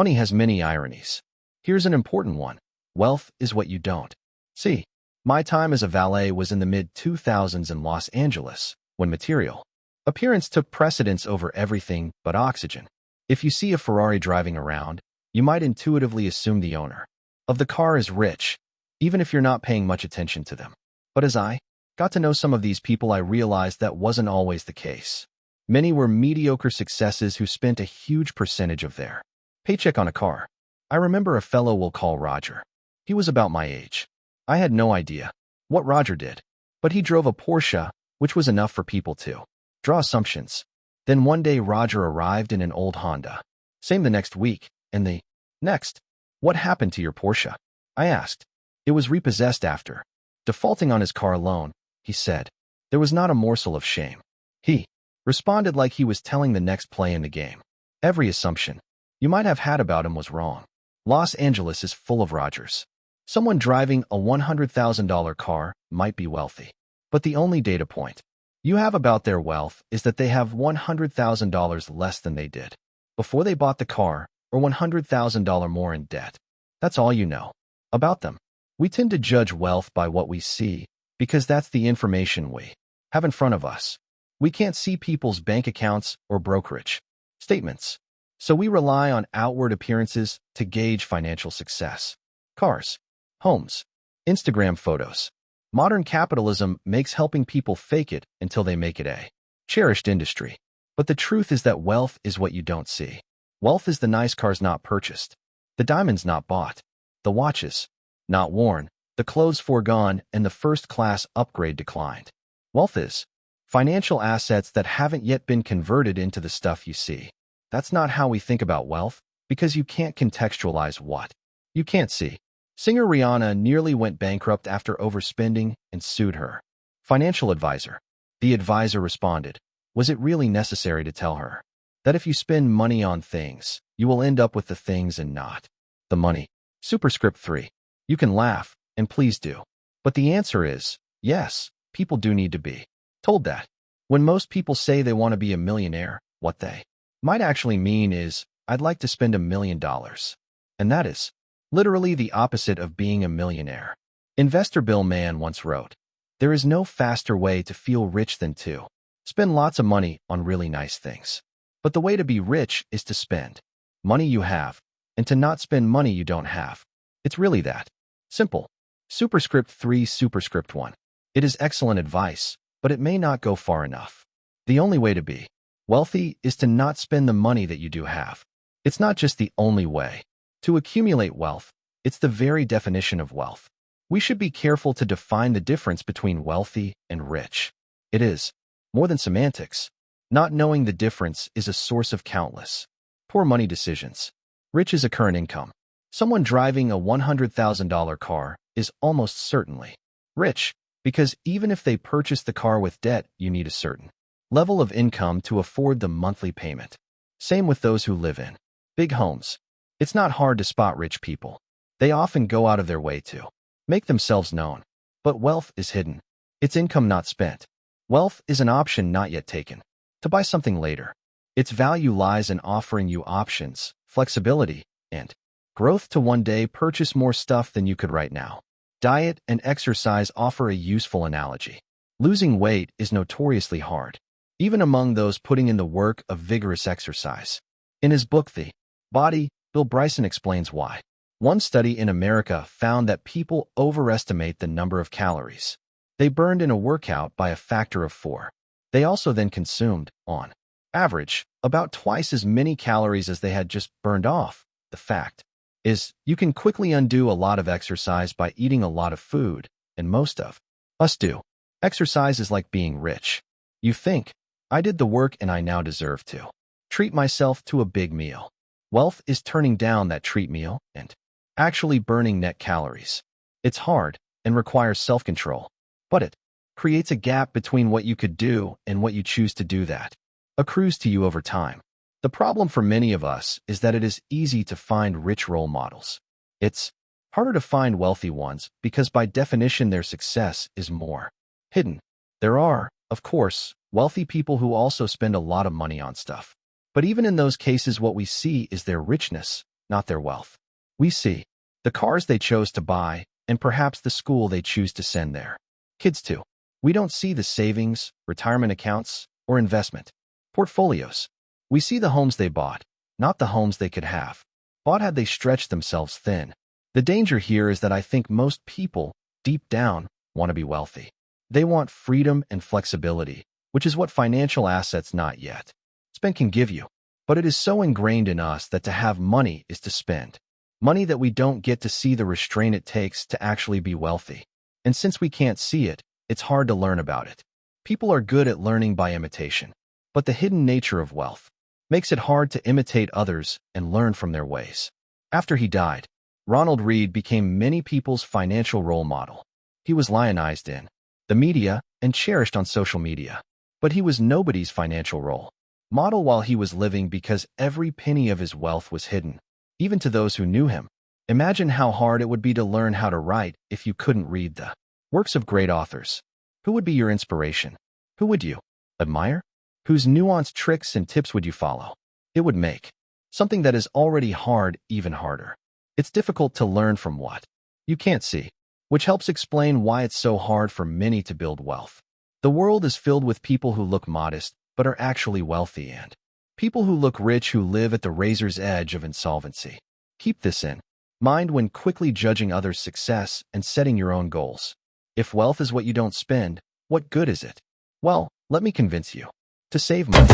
Money has many ironies. Here's an important one. Wealth is what you don't see. My time as a valet was in the mid-2000s in Los Angeles, when material appearance took precedence over everything but oxygen. If you see a Ferrari driving around, you might intuitively assume the owner of the car is rich, even if you're not paying much attention to them. But as I got to know some of these people, I realized that wasn't always the case. Many were mediocre successes who spent a huge percentage of their paycheck on a car. I remember a fellow we'll call Roger. He was about my age. I had no idea what Roger did, but he drove a Porsche, which was enough for people to draw assumptions. Then one day Roger arrived in an old Honda. Same the next week, and the next. What happened to your Porsche? I asked. It was repossessed after defaulting on his car loan, he said. There was not a morsel of shame. He responded like he was telling the next play in the game. Every assumption you might have had about him was wrong. Los Angeles is full of Rogers. Someone driving a $100,000 car might be wealthy, but the only data point you have about their wealth is that they have $100,000 less than they did before they bought the car, or $100,000 more in debt. That's all you know about them. We tend to judge wealth by what we see because that's the information we have in front of us. We can't see people's bank accounts or brokerage statements, so we rely on outward appearances to gauge financial success. Cars, homes, Instagram photos. Modern capitalism makes helping people fake it until they make it a cherished industry. But the truth is that wealth is what you don't see. Wealth is the nice cars not purchased, the diamonds not bought, the watches not worn, the clothes foregone, and the first-class upgrade declined. Wealth is financial assets that haven't yet been converted into the stuff you see. That's not how we think about wealth, because you can't contextualize what you can't see. Singer Rihanna nearly went bankrupt after overspending and sued her financial advisor. The advisor responded, was it really necessary to tell her that if you spend money on things, you will end up with the things and not the money? Superscript 3. You can laugh, and please do. But the answer is, yes, people do need to be told that. When most people say they want to be a millionaire, what they might actually mean is, I'd like to spend $1 million. And that is literally the opposite of being a millionaire. Investor Bill Mann once wrote, there is no faster way to feel rich than to spend lots of money on really nice things. But the way to be rich is to spend money you have, and to not spend money you don't have. It's really that simple. Superscript 3. Superscript 1. It is excellent advice, but it may not go far enough. The only way to be wealthy is to not spend the money that you do have. It's not just the only way to accumulate wealth, it's the very definition of wealth. We should be careful to define the difference between wealthy and rich. It is more than semantics. Not knowing the difference is a source of countless poor money decisions. Rich is a current income. Someone driving a $100,000 car is almost certainly rich, because even if they purchase the car with debt, you need a certain level of income to afford the monthly payment. Same with those who live in big homes. It's not hard to spot rich people. They often go out of their way to make themselves known. But wealth is hidden. It's income not spent. Wealth is an option not yet taken to buy something later. Its value lies in offering you options, flexibility, and growth to one day purchase more stuff than you could right now. Diet and exercise offer a useful analogy. Losing weight is notoriously hard, even among those putting in the work of vigorous exercise. In his book, The Body, Bill Bryson explains why. One study in America found that people overestimate the number of calories they burned in a workout by a factor of 4. They also then consumed, on average, about twice as many calories as they had just burned off. The fact is, you can quickly undo a lot of exercise by eating a lot of food, and most of us do. Exercise is like being rich. You think, I did the work and I now deserve to treat myself to a big meal. Wealth is turning down that treat meal and actually burning net calories. It's hard and requires self-control, but it creates a gap between what you could do and what you choose to do that accrues to you over time. The problem for many of us is that it is easy to find rich role models. It's harder to find wealthy ones because by definition their success is more hidden. There are, of course, wealthy people who also spend a lot of money on stuff. But even in those cases, what we see is their richness, not their wealth. We see the cars they chose to buy and perhaps the school they choose to send their kids to. We don't see the savings, retirement accounts, or investment portfolios. We see the homes they bought, not the homes they could have bought had they stretched themselves thin. The danger here is that I think most people, deep down, want to be wealthy. They want freedom and flexibility, which is what financial assets not yet spent can give you. But it is so ingrained in us that to have money is to spend. Money that we don't get to see the restraint it takes to actually be wealthy. And since we can't see it, it's hard to learn about it. People are good at learning by imitation. But the hidden nature of wealth makes it hard to imitate others and learn from their ways. After he died, Ronald Read became many people's financial role model. He was lionized in the media and cherished on social media. But he was nobody's financial role model while he was living because every penny of his wealth was hidden, even to those who knew him. Imagine how hard it would be to learn how to write if you couldn't read the works of great authors. Who would be your inspiration? Who would you admire? Whose nuanced tricks and tips would you follow? It would make something that is already hard even harder. It's difficult to learn from what you can't see, which helps explain why it's so hard for many to build wealth. The world is filled with people who look modest but are actually wealthy, and people who look rich who live at the razor's edge of insolvency. Keep this in mind when quickly judging others' success and setting your own goals. If wealth is what you don't spend, what good is it? Well, let me convince you to save money.